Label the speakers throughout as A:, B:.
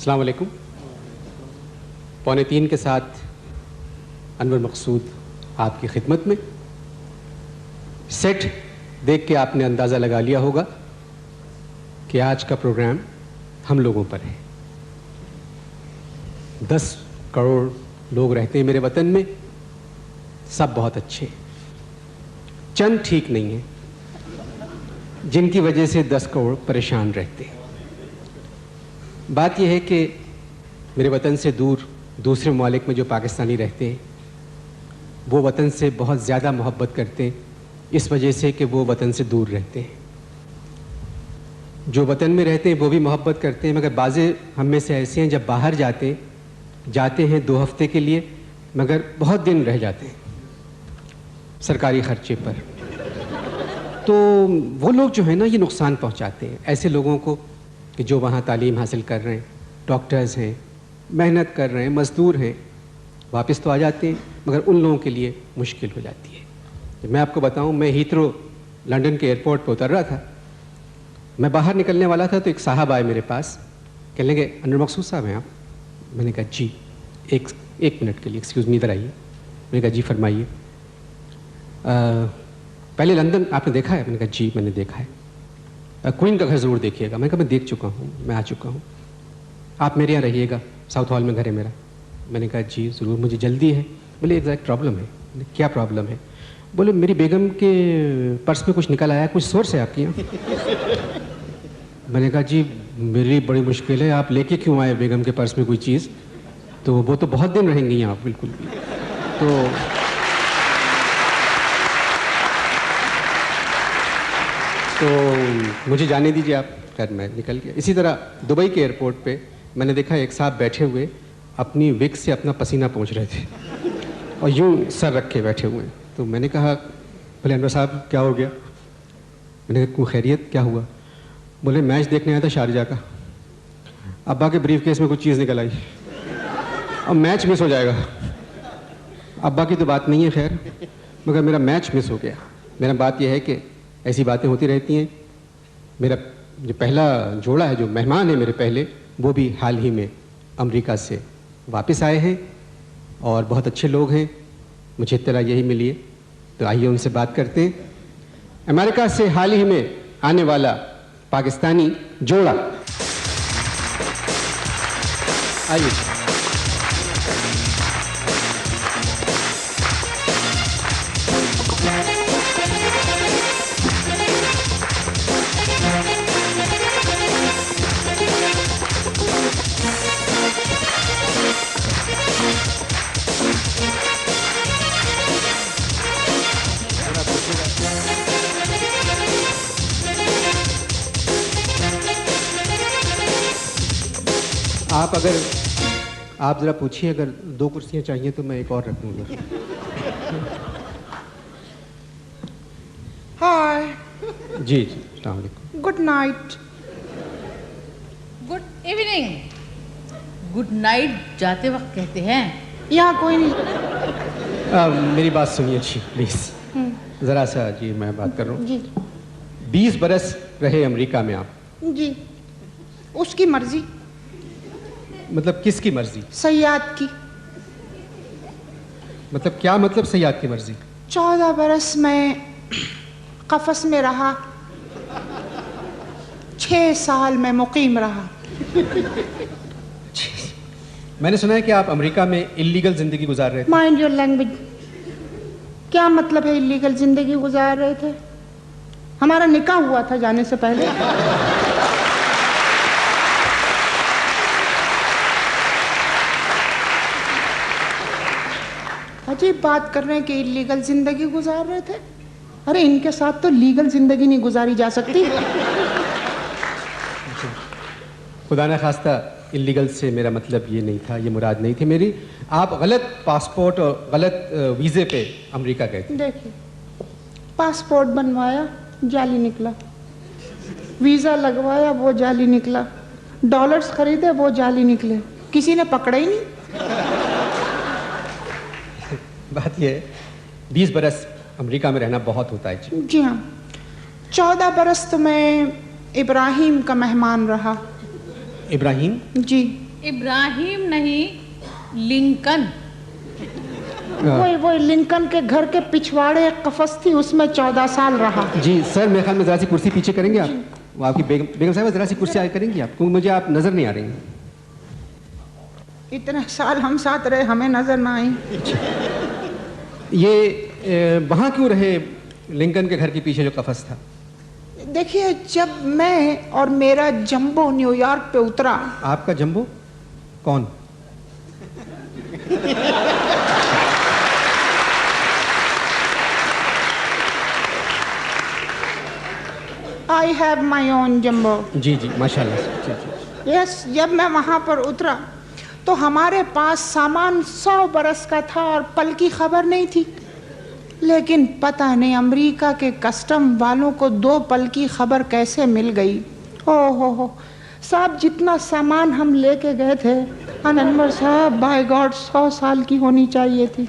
A: अस्सलाम वालेकुम। 2:45 के साथ अनवर मकसूद आपकी खिदमत में। सेट देख के आपने अंदाज़ा लगा लिया होगा कि आज का प्रोग्राम हम लोगों पर है। 10 करोड़ लोग रहते हैं मेरे वतन में, सब बहुत अच्छे, चंद ठीक नहीं हैं जिनकी वजह से 10 करोड़ परेशान रहते हैं। बात यह है कि मेरे वतन से दूर दूसरे ममालिक में जो पाकिस्तानी रहते हैं वो वतन से बहुत ज़्यादा मोहब्बत करते हैं, इस वजह से कि वो वतन से दूर रहते हैं। जो वतन में रहते हैं वो भी मोहब्बत करते हैं, मगर बाज़े हम में से ऐसे हैं जब बाहर जाते हैं 2 हफ्ते के लिए, मगर बहुत दिन रह जाते हैं सरकारी ख़र्चे पर। तो वो लोग जो है ना, ये नुकसान पहुंचाते हैं ऐसे लोगों को कि जो वहाँ तालीम हासिल कर रहे हैं, डॉक्टर्स हैं, मेहनत कर रहे हैं, मज़दूर हैं, वापस तो आ जाते हैं मगर उन लोगों के लिए मुश्किल हो जाती है। मैं आपको बताऊं, मैं हीथ्रो लंदन के एयरपोर्ट पर उतर रहा था, मैं बाहर निकलने वाला था तो एक साहब आए मेरे पास, कहने लगे अनवर मकसूद साहब हैं आप? मैंने कहा जी। एक मिनट के लिए एक्सक्यूज़ मी, इधर आइए। मैंने कहा जी फरमाइए। पहले लंदन आपने देखा है? मैंने कहा जी मैंने देखा है। क्वीन का घर ज़रूर देखिएगा। मैंने कहा मैं देख चुका हूँ, मैं आ चुका हूँ, आप मेरे यहाँ रहिएगा, साउथ हॉल में घर है मेरा। मैंने कहा जी ज़रूर, मुझे जल्दी है। बोले एक प्रॉब्लम है। क्या प्रॉब्लम है? बोले मेरी बेगम के पर्स में कुछ निकल आया, कुछ सोर्स है आपके यहाँ? मैंने कहा जी मेरी बड़ी मुश्किल है, आप लेके क्यों आए बेगम के पर्स में कोई चीज़? तो वो तो बहुत दिन रहेंगी यहाँ बिल्कुल भी। तो मुझे जाने दीजिए आप। खैर मैं निकल गया। इसी तरह दुबई के एयरपोर्ट पे मैंने देखा एक साहब बैठे हुए अपनी विग से अपना पसीना पोंछ रहे थे और यूं सर रख के बैठे हुए हैं। तो मैंने कहा बोले अनवर साहब क्या हो गया? मैंने कहा खैरियत, क्या हुआ? बोले मैच देखने आया था शारजा का, अब्बा के ब्रीफ केस में कुछ चीज़ निकल आई और मैच मिस हो जाएगा। अब्बा की तो बात नहीं है खैर, मगर मेरा मैच मिस हो गया। मेरा बात यह है कि ऐसी बातें होती रहती हैं। मेरा जो पहला जोड़ा है, जो मेहमान है मेरे पहले, वो भी हाल ही में अमेरिका से वापस आए हैं और बहुत अच्छे लोग हैं, मुझे इत्तला यही मिली है। तो आइए उनसे बात करते हैं। अमेरिका से हाल ही में आने वाला पाकिस्तानी जोड़ा, आइए। आप ज़रा पूछिए, अगर 2 कुर्सियाँ चाहिए तो मैं एक और रख दूँगा।
B: हाय
A: जी जी, अस्सलाम वालेकुम।
B: Good night.
C: Good evening. Good night जाते वक्त कहते हैं।
B: यहाँ कोई नहीं।
A: मेरी बात सुनिए जी प्लीज़, ज़रा सा। जी मैं बात कर रहा हूँ।
B: जी
A: 20 बरस रहे अमेरिका में आप?
B: जी, उसकी मर्जी।
A: मतलब किसकी मर्जी?
B: सयाद की।
A: मतलब क्या मतलब सयाद की मर्जी?
B: 14 बरस में कफस में रहा, 6 साल में मुकीम रहा।
A: मैंने सुना है कि आप अमेरिका में इल्लीगल जिंदगी गुजार रहे थे।
B: Mind your language. क्या मतलब है इल्लीगल जिंदगी गुजार रहे थे? हमारा निकाह हुआ था जाने से पहले। अजीब बात कर रहे हैं कि इल्लीगल जिंदगी गुजार रहे थे। अरे इनके साथ तो लीगल जिंदगी नहीं गुजारी जा सकती।
A: खुदा न खास्ता इल्लीगल से मेरा मतलब ये नहीं था, ये मुराद नहीं थी मेरी। आप गलत पासपोर्ट और गलत वीज़े पे अमेरिका गए थे।
B: देखिए, पासपोर्ट बनवाया, जाली निकला। वीज़ा लगवाया, वो जाली निकला। डॉलर्स खरीदे, वो जाली निकले। किसी ने पकड़ा ही नहीं।
A: बात यह है 20 बरस अमेरिका में रहना बहुत होता है जी।
B: जी हाँ, 14 बरस तो मैं इब्राहिम का मेहमान रहा।
A: इब्राहिम?
B: जी।
C: इब्राहिम नहीं, लिंकन।
B: वो लिंकन के घर के पिछवाड़े एक कफस थी, उसमें 14 साल रहा।
A: जी सर, मेरे ख्याल में ज़रा सी कुर्सी पीछे करेंगे आप? वो आपकी बेगम साहब ज़रा सी कुर्सी आगे करेंगी आप, क्योंकि मुझे आप नज़र नहीं आ रही हैं।
B: इतने साल हम साथ रहे, हमें नजर ना आई।
A: ये वहाँ क्यों रहे लिंकन के घर के पीछे जो कफस था?
B: देखिए, जब मैं और मेरा जंबो न्यूयॉर्क पे उतरा।
A: आपका जंबो कौन?
B: I have my own jumbo.
A: जी जी, माशाल्लाह। जी जी।
B: यस, जब मैं वहां पर उतरा तो हमारे पास सामान 100 बरस का था और पल की खबर नहीं थी। लेकिन पता नहीं अमेरिका के कस्टम वालों को 2 पल की खबर कैसे मिल गई। ओ हो साहब, जितना सामान हम लेके गए थे, अनवर साहब, बाय गॉड 100 साल की होनी चाहिए थी।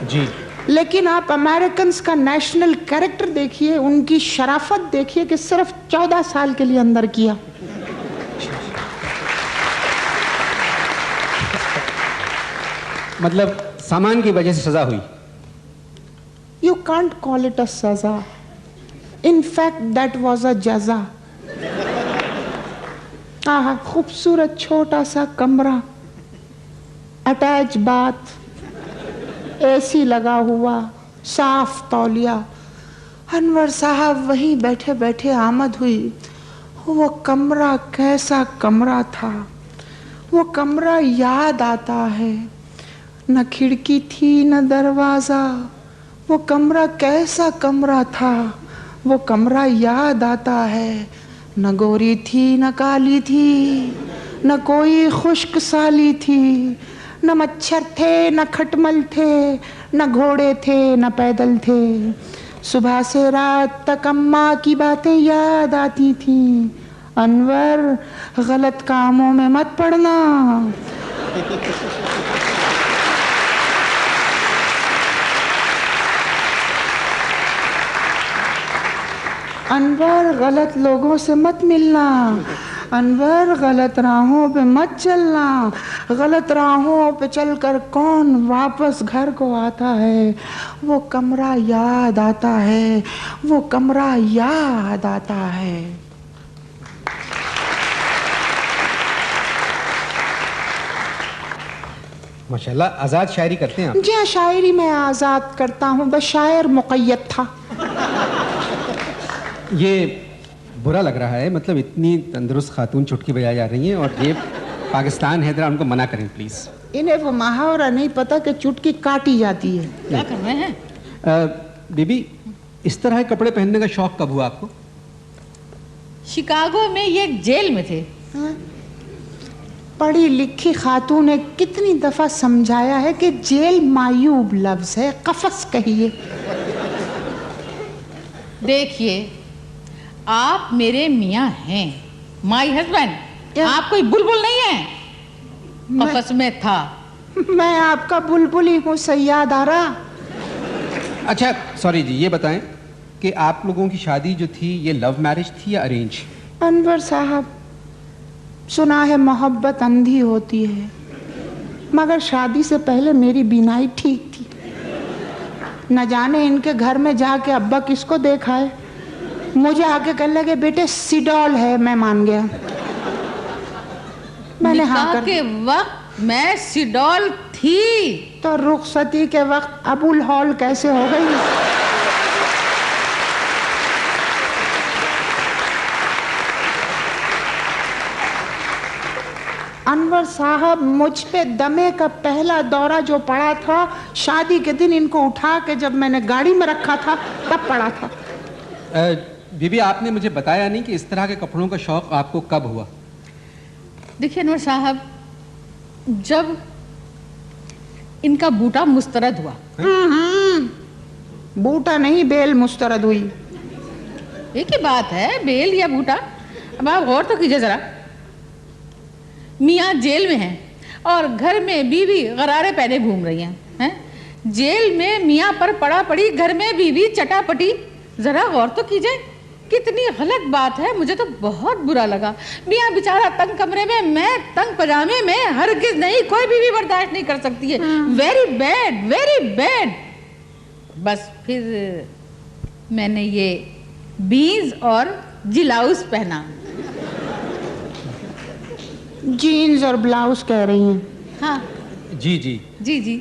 A: जी।
B: लेकिन आप अमेरिकन्स का नेशनल कैरेक्टर देखिए, उनकी शराफत देखिए कि सिर्फ 14 साल के लिए अंदर किया।
A: मतलब सामान की वजह से सजा हुई?
B: You can't call it a saza. In fact, that was a jaza. खूबसूरत छोटा सा कमरा, अटैच बाथ, एसी लगा हुआ, साफ तौलिया। अनवर साहब वहीं बैठे बैठे आमद हुई। वो कमरा कैसा कमरा था, वो कमरा याद आता है। न खिड़की थी न दरवाजा, वो कमरा कैसा कमरा था, वो कमरा याद आता है। न गोरी थी न काली थी, न कोई खुश्क साली थी, न मच्छर थे न खटमल थे, न घोड़े थे न पैदल थे। सुबह से रात तक अम्मा की बातें याद आती थी। अनवर, गलत कामों में मत पड़ना। अनवर, गलत लोगों से मत मिलना। अनवर, गलत राहों पे मत चलना। गलत राहों पे चलकर कौन वापस घर को आता है। वो कमरा याद आता है, वो कमरा याद आता है।
A: माशाल्लाह, आज़ाद शायरी करते हैं आप?
B: जी हाँ, शायरी में आज़ाद करता हूँ, बस शायर मुक़य्यद था।
A: ये बुरा लग रहा है, मतलब इतनी तंदुरुस्त खातून चुटकी बजाई जा रही हैं और ये पाकिस्तान है, जरा उनको मना करें प्लीज़।
B: इन्हें वो मुहावरा नहीं पता कि चुटकी काटी जाती है।
C: क्या कर रहे हैं?
A: बीबी, इस तरह के कपड़े पहनने का शौक कब हुआ आपको?
C: शिकागो में ये एक जेल में थे।
B: हाँ? पढ़ी लिखी खातून ने कितनी दफा समझाया है कि जेल मायूब लफ्ज है, कफस कहिए।
C: देखिए, आप मेरे मियाँ हैं, माई हस्बैंड। आप कोई बुलबुल नहीं है। कफस में था।
B: मैं आपका बुलबुल ही हूँ सैयद आरा।
A: अच्छा सॉरी जी, ये बताएं कि आप लोगों की शादी जो थी ये लव मैरिज थी या अरेंज?
B: अनवर साहब, सुना है मोहब्बत अंधी होती है, मगर शादी से पहले मेरी बीनाई ठीक थी। न जाने इनके घर में जाके अब्बा किसको देखा है, मुझे आके कहने लगे बेटे सिडॉल है, मैं मान गया। मैंने हाँ कर
C: के वक्त मैं सिडॉल थी,
B: तो रुखसती के वक्त अबुल हॉल कैसे हो गई? अनवर साहब, मुझ पे दमे का पहला दौरा जो पड़ा था, शादी के दिन इनको उठा के जब मैंने गाड़ी में रखा था तब पड़ा था।
A: बीबी, आपने मुझे बताया नहीं कि इस तरह के कपड़ों का शौक आपको कब हुआ?
C: देखिए अनवर साहब, जब इनका बूटा मुस्तरद हुआ।
B: बूटा नहीं, बेल मुस्तरद हुई।
C: एक ही बात है, बेल या बूटा। अब आप गौर तो कीजिए जरा, मियाँ जेल में हैं और घर में बीवी गरारे पहने घूम रही हैं। जेल में मियाँ पर पड़ा पड़ी, घर में बीवी चटापटी। जरा गौर तो कीजिए, कितनी गलत बात है, मुझे तो बहुत बुरा लगा। मियाँ बेचारा तंग कमरे में, मैं तंग पजामे में, हरगिज नहीं, कोई भी बर्दाश्त नहीं कर सकती है। Very bad, very bad. बस फिर मैंने ये बीन्स और जिलाउस पहना।
B: जीन्स और ब्लाउज कह रही हैं?
C: हाँ
A: जी जी
C: जी जी।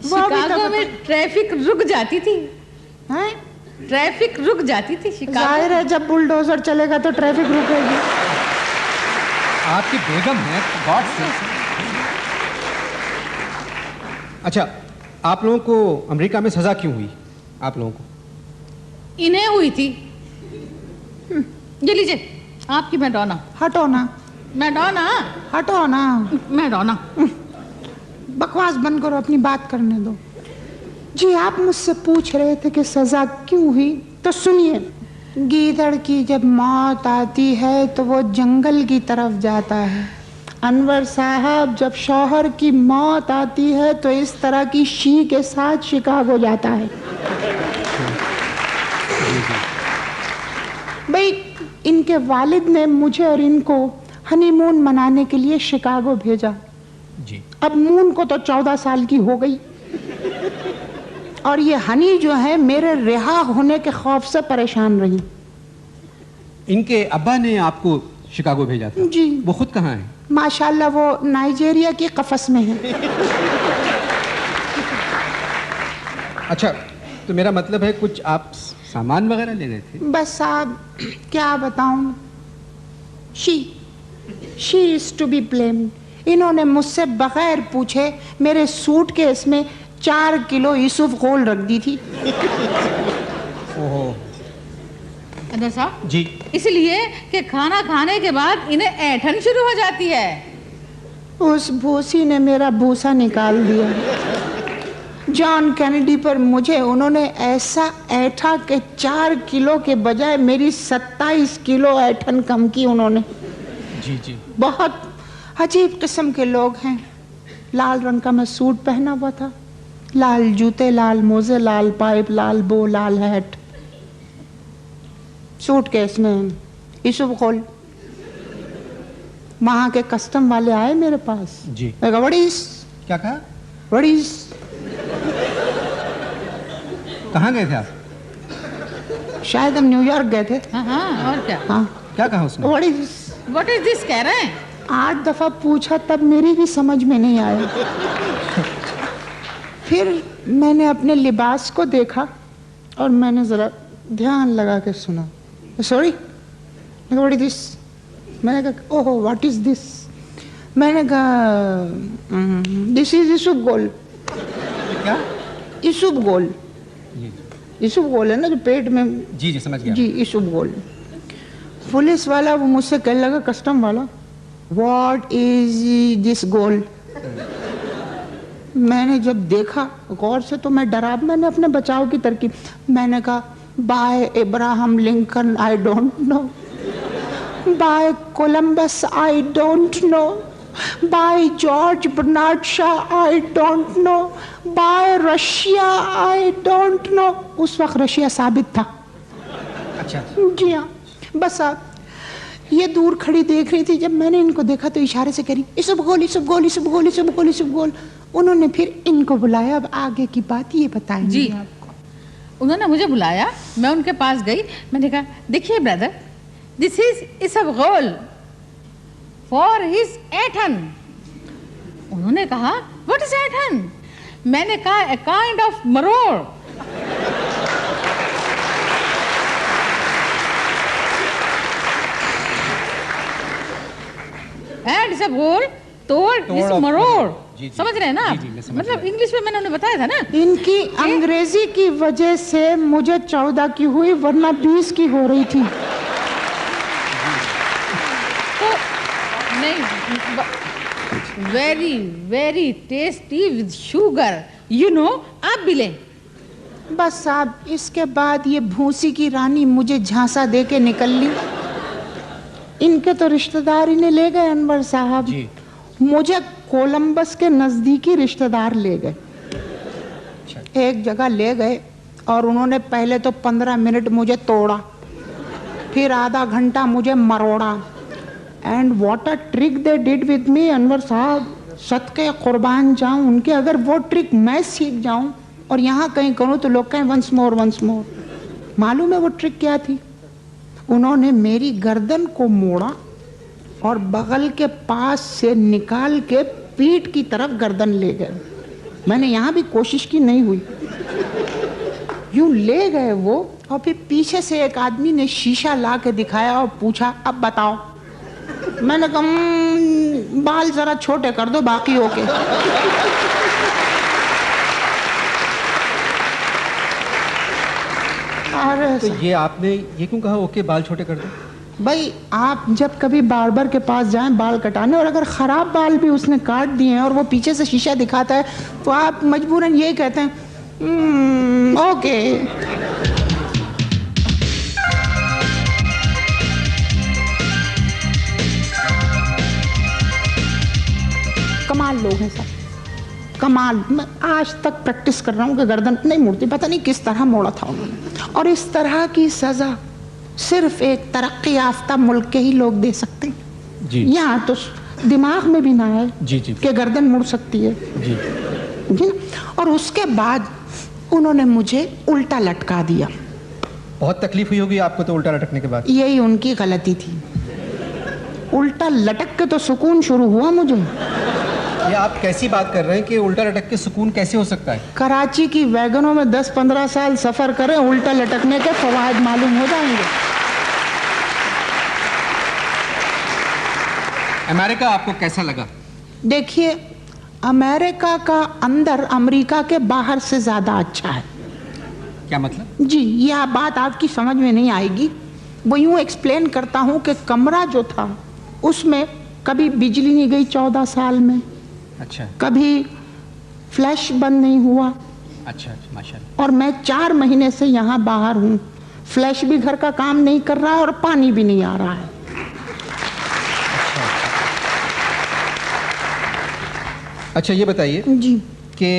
B: वो भी तो
C: शिकागो में ट्रैफिक रुक जाती थी।
B: हैं?
C: ट्रैफिक रुक जाती थी शिकागो।
B: जाहिर है जब बुलडोजर चलेगा तो ट्रैफिक रुकेगी।
A: आपकी बेगम है, गॉड से। अच्छा, आप लोगों को अमेरिका में सजा क्यों हुई? आप लोगों को?
C: इन्हें हुई थी। ये लीजिए आपकी मैडोना।
B: हटो ना,
C: मैडोना,
B: हटो ना,
C: मैडोना।
B: बकवास बंद करो, अपनी बात करने दो। जी आप मुझसे पूछ रहे थे कि सजा क्यों हुई, तो सुनिए। गीदड़ की जब मौत आती है तो वो जंगल की तरफ जाता है। अनवर साहब, जब शौहर की मौत आती है तो इस तरह की शी के साथ शिकागो जाता है। भाई इनके वालिद ने मुझे और इनको हनीमून मनाने के लिए शिकागो भेजा
A: जी।
B: अब मून को तो 14 साल की हो गई और ये हनी जो है मेरे रिहा होने के खौफ से परेशान रही।
A: इनके अब्बा ने आपको शिकागो भेजा था?
B: जी।
A: वो खुद कहाँ है?
B: माशाल्लाह वो नाइजीरिया की कफस में है।
A: अच्छा, तो मेरा मतलब है कुछ आप सामान वगैरह लेने थे?
B: बस साहब क्या बताऊं, she is to be blamed. इन्होंने मुझसे बगैर पूछे मेरे सूटकेस में 4 किलो यूसुफ गोल रख दी थी।
A: ओहो।
C: अदर साहब
A: जी।
C: इसलिए कि खाना खाने के बाद इन्हें ऐंठन शुरू हो जाती है।
B: उस भूसी ने मेरा भूसा निकाल दिया। जॉन कैनेडी पर मुझे उन्होंने ऐसा ऐठा कि 4 किलो के बजाय मेरी 27 किलो ऐठन कम की उन्होंने।
A: जी जी।
B: बहुत अजीब किस्म के लोग हैं। लाल रंग का मैं सूट पहना हुआ था, लाल जूते, लाल मोजे, लाल पाइप, लाल बो, लाल हैट। सूटकेस में यूसुफ गोल। वहां के कस्टम वाले आए मेरे पास।
A: जी।
B: मैं कहा वड़ीस,
A: क्या कहा?
B: वड़ीस।
A: कहाँ गए थे आप?
B: शायद हम न्यूयॉर्क गए थे।
C: हाँ और क्या?
B: हाँ।
A: क्या कहा उसने?
B: वड़ीस।
C: व्हाट इज दिस कह रहे हैं?
B: 8 दफा पूछा तब मेरी भी समझ में नहीं आया। फिर मैंने अपने लिबास को देखा और मैंने जरा ध्यान लगा के सुना। Sorry, what is this? मैंने कहा ओहो व्हाट इज दिस? मैंने कहा दिस इज यूसुफ गोल।
A: क्या?
B: यूसुफ गोल।
A: जी
B: यूसुफ गोल है ना जो पेट में।
A: जी जी, समझ गया।
B: जी यूसुफ गोल। पुलिस वाला वो मुझसे कहने लगा, कस्टम वाला, व्हाट इज दिस गोल? मैंने जब देखा गौर से तो मैं डरा। मैंने अपने बचाव की तरकीब, मैंने कहा by Abraham Lincoln I don't know, by Columbus I don't know, by George Bernard Shaw I don't know, by Russia I don't know. उस वक्त रशिया साबित था।
A: अच्छा।
B: जी हाँ। बस आप ये दूर खड़ी देख रही थी। जब मैंने इनको देखा तो इशारे से कह रही यूसुफ गोल, यूसुफ गोल, यूसुफ गोल, यूसुफ गोल, यूसुफ गोल। उन्होंने फिर इनको बुलाया। अब आगे की बात ये बताएंगे
C: जी।
B: आपको।
C: उन्होंने मुझे बुलाया, मैं उनके पास गई। मैंने कहा देखिए brother, this is Yusuf Gol for his aithan. उन्होंने कहा व्हाट इज ऐठन? मैंने कहा a kind of marod. And Yusuf Gol told his मरोड़।
A: जी,
C: समझ रहे हैं ना आप?
A: जी, मैं समझ
C: मतलब
A: गया।
C: इंग्लिश में मैंने उन्हें बताया था ना।
B: इनकी अंग्रेजी की वजह से मुझे 14 की हुई वरना 20 की हो रही थी।
C: तो नहीं, very very tasty with sugar, you know. आप भी लें।
B: बस साहब इसके बाद ये भूसी की रानी मुझे झांसा दे के निकल ली। इनके तो रिश्तेदार इन्हें ले गए अनवर साहब।
A: जी।
B: मुझे कोलंबस के नजदीकी रिश्तेदार ले गए। एक जगह ले गए और उन्होंने पहले तो 15 मिनट मुझे तोड़ा। फिर आधा घंटा मुझे मरोड़ा। And what a trick they did with me, Anwar Sahab सदके कुर्बान जाऊं उनके। अगर वो ट्रिक मैं सीख जाऊं और यहाँ कहीं करूं तो लोग कहें वंस मोर वंस मोर। मालूम है वो ट्रिक क्या थी? उन्होंने मेरी गर्दन को मोड़ा और बगल के पास से निकाल के पीठ की तरफ गर्दन ले गए। मैंने यहाँ भी कोशिश की, नहीं हुई। यूं ले गए वो, और फिर पीछे से एक आदमी ने शीशा ला के दिखाया और पूछा अब बताओ। मैंने कहा बाल जरा छोटे कर दो बाकी होके। अरे
A: तो ये आपने ये क्यों कहा ओके बाल छोटे कर दो?
B: भाई आप जब कभी बार्बर के पास जाएं बाल कटाने और अगर खराब बाल भी उसने काट दिए हैं और वो पीछे से शीशा दिखाता है तो आप मजबूरन ये कहते हैं ओके। कमाल लोग हैं सब, कमाल। मैं आज तक प्रैक्टिस कर रहा हूँ कि गर्दन नहीं मुड़ती, पता नहीं किस तरह मोड़ा था उन्होंने। और इस तरह की सजा सिर्फ एक तरक्की याफ्ता मुल्क के ही लोग दे सकते हैं
A: जी।
B: यहाँ तो दिमाग में भी ना है
A: जी जी
B: कि गर्दन मुड़ सकती है
A: जी
B: जी। और उसके बाद उन्होंने मुझे उल्टा लटका दिया।
A: बहुत तकलीफ हुई होगी आपको तो उल्टा लटकने के बाद?
B: यही उनकी गलती थी। उल्टा लटक के तो सुकून शुरू हुआ मुझे।
A: ये आप कैसी बात कर रहे हैं कि उल्टा लटक के सुकून कैसे हो सकता है?
B: कराची की वैगनों में 10-15 साल सफर करें, उल्टा लटकने के फवायद मालूम हो जाएंगे।
A: अमेरिका आपको कैसा लगा?
B: देखिए, अमेरिका का अंदर अमेरिका के बाहर से ज्यादा अच्छा है।
A: क्या मतलब?
B: जी, यह बात आपकी समझ में नहीं आएगी। वो यूं एक्सप्लेन करता हूं कि कमरा जो था उसमें कभी बिजली नहीं गई 14 साल में,
A: अच्छा
B: कभी फ्लैश बंद नहीं हुआ।
A: अच्छा माशाल्लाह।
B: और मैं 4 महीने से यहाँ बाहर हूँ, फ्लैश भी घर का काम नहीं कर रहा है और पानी भी नहीं आ रहा है।
A: अच्छा ये बताइए
B: जी
A: कि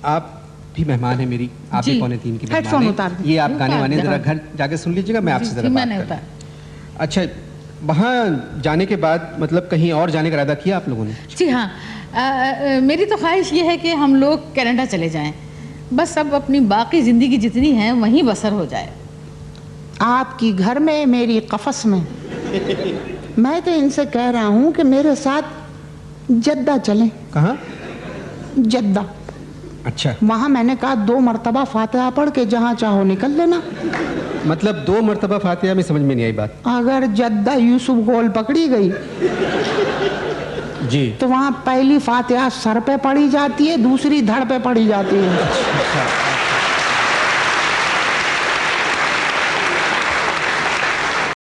A: आप भी मेहमान है मेरी, आप भी
C: जी।
A: 2:45 की
B: हेडफोन
A: मेहमान
B: उतार
A: है।
B: दीजिए।
A: ये आप गाने
C: उतार
A: वाने
C: दे
A: जरा
C: रहा
A: घर जाके सुन लीजिएगा, मैं आपसे जरा बात
C: मैंने
A: कर
C: उतार।
A: अच्छा वहाँ जाने के बाद मतलब कहीं और जाने का इरादा किया आप लोगों ने?
C: जी हाँ, मेरी तो ख्वाहिश ये है कि हम लोग कनाडा चले जाएं, बस अब अपनी बाकी ज़िंदगी जितनी है वहीं बसर हो जाए।
B: आपकी घर में, मेरी कफस में। मैं तो इनसे कह रहा हूँ कि मेरे साथ जद्दा चलें।
A: कहाँ?
B: जद्दा।
A: अच्छा
B: वहाँ मैंने कहा 2 मरतबा फातिहा पढ़ के जहाँ चाहो निकल लेना।
A: मतलब 2 मरतबा फातिहा में समझ में नहीं आई बात।
B: अगर जद्दा यूसुफ गोल पकड़ी गई
A: जी
B: तो वहाँ पहली फातिहा सर पे पढ़ी जाती है, दूसरी धड़ पे पढ़ी जाती है।
A: अच्छा